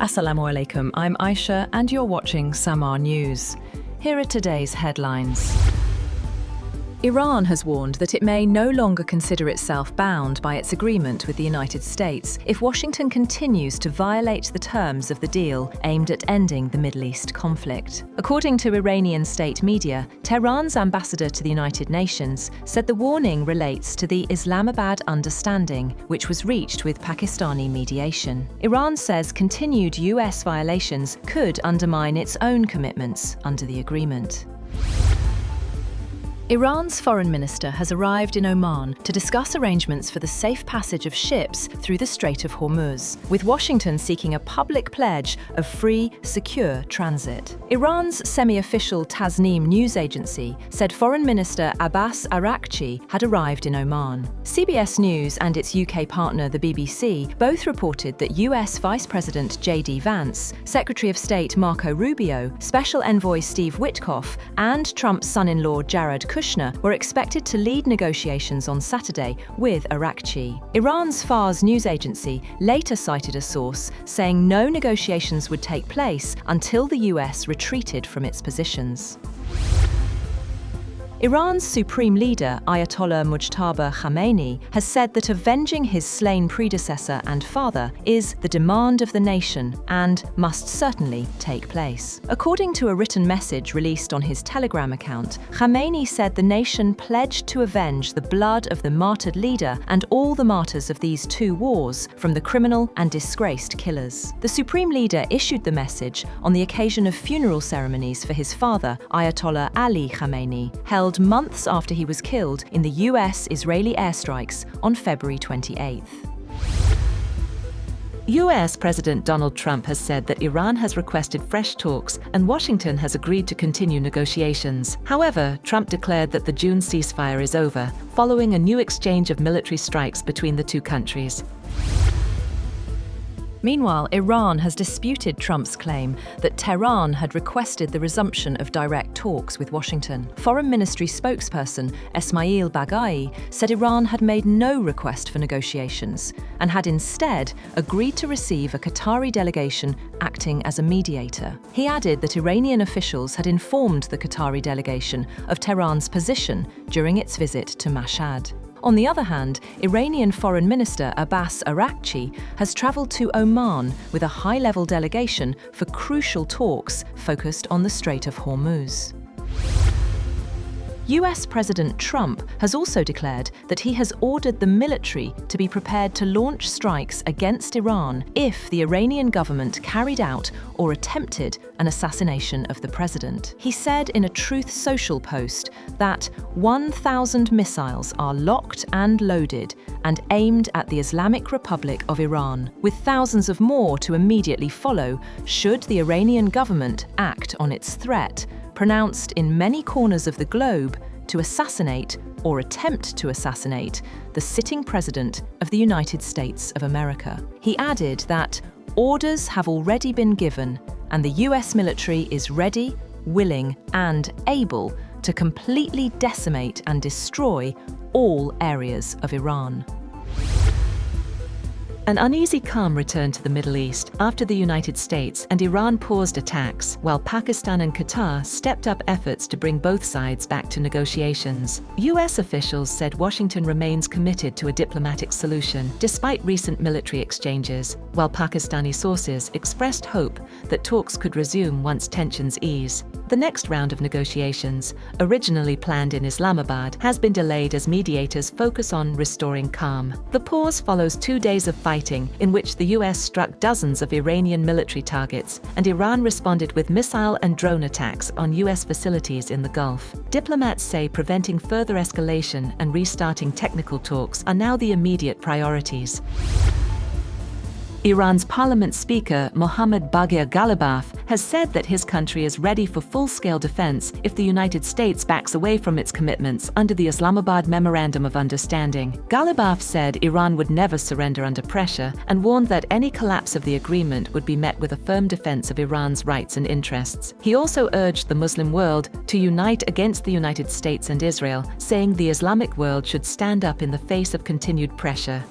Assalamu alaikum, I'm Aisha and you're watching SAMAA News. Here are today's headlines. Iran has warned that it may no longer consider itself bound by its agreement with the United States if Washington continues to violate the terms of the deal aimed at ending the Middle East conflict. According to Iranian state media, Tehran's ambassador to the United Nations said the warning relates to the Islamabad understanding, which was reached with Pakistani mediation. Iran says continued US violations could undermine its own commitments under the agreement. Iran's foreign minister has arrived in Oman to discuss arrangements for the safe passage of ships through the Strait of Hormuz, with Washington seeking a public pledge of free, secure transit. Iran's semi-official Tasnim news agency said Foreign Minister Abbas Araghchi had arrived in Oman. CBS News and its UK partner, the BBC, both reported that US Vice President J.D. Vance, Secretary of State Marco Rubio, Special Envoy Steve Witkoff, and Trump's son-in-law Jared Kushner were expected to lead negotiations on Saturday with Araghchi. Iran's Fars news agency later cited a source saying no negotiations would take place until the US retreated from its positions. Iran's supreme leader, Ayatollah Mujtaba Khamenei, has said that avenging his slain predecessor and father is the demand of the nation and must certainly take place. According to a written message released on his Telegram account, Khamenei said the nation pledged to avenge the blood of the martyred leader and all the martyrs of these two wars from the criminal and disgraced killers. The supreme leader issued the message on the occasion of funeral ceremonies for his father, Ayatollah Ali Khamenei, held months after he was killed in the US-Israeli airstrikes on February 28th. US President Donald Trump has said that Iran has requested fresh talks and Washington has agreed to continue negotiations. However, Trump declared that the June ceasefire is over, following a new exchange of military strikes between the two countries. Meanwhile, Iran has disputed Trump's claim that Tehran had requested the resumption of direct talks with Washington. Foreign Ministry spokesperson Esmail Baghai said Iran had made no request for negotiations and had instead agreed to receive a Qatari delegation acting as a mediator. He added that Iranian officials had informed the Qatari delegation of Tehran's position during its visit to Mashhad. On the other hand, Iranian Foreign Minister Abbas Araghchi has travelled to Oman with a high-level delegation for crucial talks focused on the Strait of Hormuz. US President Trump has also declared that he has ordered the military to be prepared to launch strikes against Iran if the Iranian government carried out or attempted an assassination of the president. He said in a Truth Social post that 1,000 missiles are locked and loaded and aimed at the Islamic Republic of Iran, with thousands of more to immediately follow should the Iranian government act on its threat, pronounced in many corners of the globe, to assassinate or attempt to assassinate the sitting president of the United States of America. He added that orders have already been given and the US military is ready, willing and able to completely decimate and destroy all areas of Iran. An uneasy calm returned to the Middle East after the United States and Iran paused attacks, while Pakistan and Qatar stepped up efforts to bring both sides back to negotiations. US officials said Washington remains committed to a diplomatic solution despite recent military exchanges, while Pakistani sources expressed hope that talks could resume once tensions ease. The next round of negotiations, originally planned in Islamabad, has been delayed as mediators focus on restoring calm. The pause follows 2 days of fighting in which the US struck dozens of Iranian military targets and Iran responded with missile and drone attacks on US facilities in the Gulf. Diplomats say preventing further escalation and restarting technical talks are now the immediate priorities. Iran's parliament speaker, Mohammad Baghir Ghalibaf, has said that his country is ready for full-scale defense if the United States backs away from its commitments under the Islamabad Memorandum of Understanding. Ghalibaf said Iran would never surrender under pressure and warned that any collapse of the agreement would be met with a firm defense of Iran's rights and interests. He also urged the Muslim world to unite against the United States and Israel, saying the Islamic world should stand up in the face of continued pressure.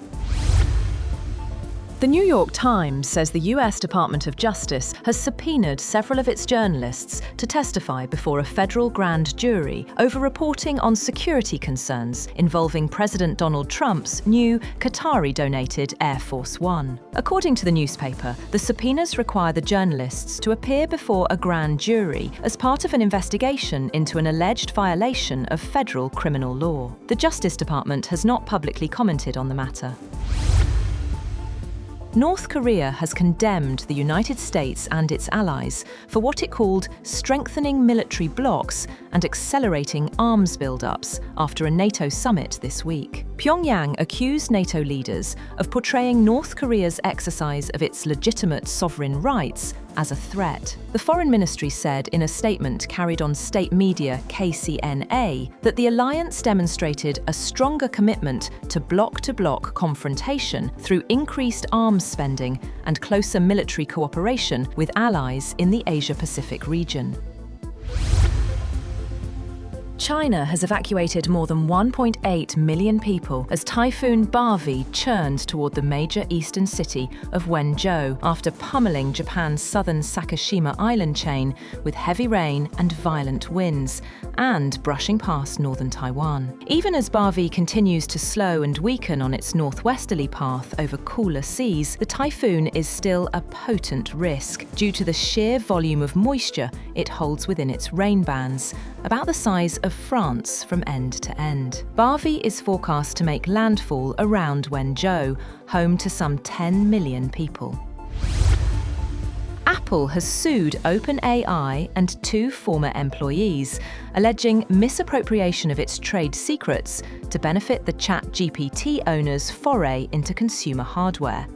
The New York Times says the US Department of Justice has subpoenaed several of its journalists to testify before a federal grand jury over reporting on security concerns involving President Donald Trump's new Qatari-donated Air Force One. According to the newspaper, the subpoenas require the journalists to appear before a grand jury as part of an investigation into an alleged violation of federal criminal law. The Justice Department has not publicly commented on the matter. North Korea has condemned the United States and its allies for what it called strengthening military blocs and accelerating arms build-ups after a NATO summit this week. Pyongyang accused NATO leaders of portraying North Korea's exercise of its legitimate sovereign rights as a threat. The Foreign Ministry said in a statement carried on state media KCNA that the alliance demonstrated a stronger commitment to bloc-to-bloc confrontation through increased arms spending and closer military cooperation with allies in the Asia-Pacific region. China has evacuated more than 1.8 million people as Typhoon Barvi churned toward the major eastern city of Wenzhou after pummeling Japan's southern Sakishima island chain with heavy rain and violent winds, and brushing past northern Taiwan. Even as Barvi continues to slow and weaken on its northwesterly path over cooler seas, the typhoon is still a potent risk due to the sheer volume of moisture it holds within its rain bands, about the size of France from end to end. Barvi is forecast to make landfall around Wenzhou, home to some 10 million people. Apple has sued OpenAI and two former employees, alleging misappropriation of its trade secrets to benefit the ChatGPT owner's foray into consumer hardware.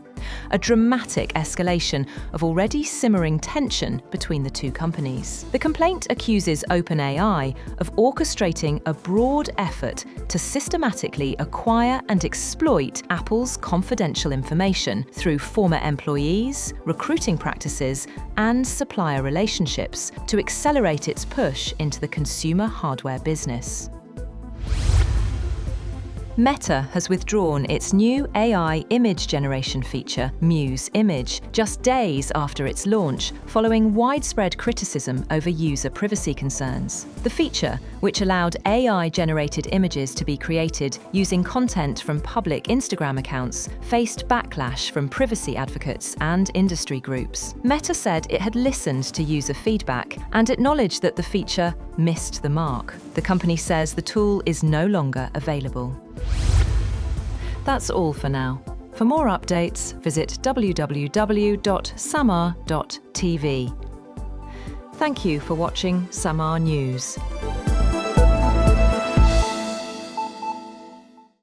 A dramatic escalation of already simmering tension between the two companies. The complaint accuses OpenAI of orchestrating a broad effort to systematically acquire and exploit Apple's confidential information through former employees, recruiting practices, and supplier relationships to accelerate its push into the consumer hardware business. Meta has withdrawn its new AI image generation feature, Muse Image, just days after its launch, following widespread criticism over user privacy concerns. The feature, which allowed AI-generated images to be created using content from public Instagram accounts, faced backlash from privacy advocates and industry groups. Meta said it had listened to user feedback and acknowledged that the feature missed the mark. The company says the tool is no longer available. That's all for now. For more updates, visit www.SAMAA.tv. Thank you for watching SAMAA News.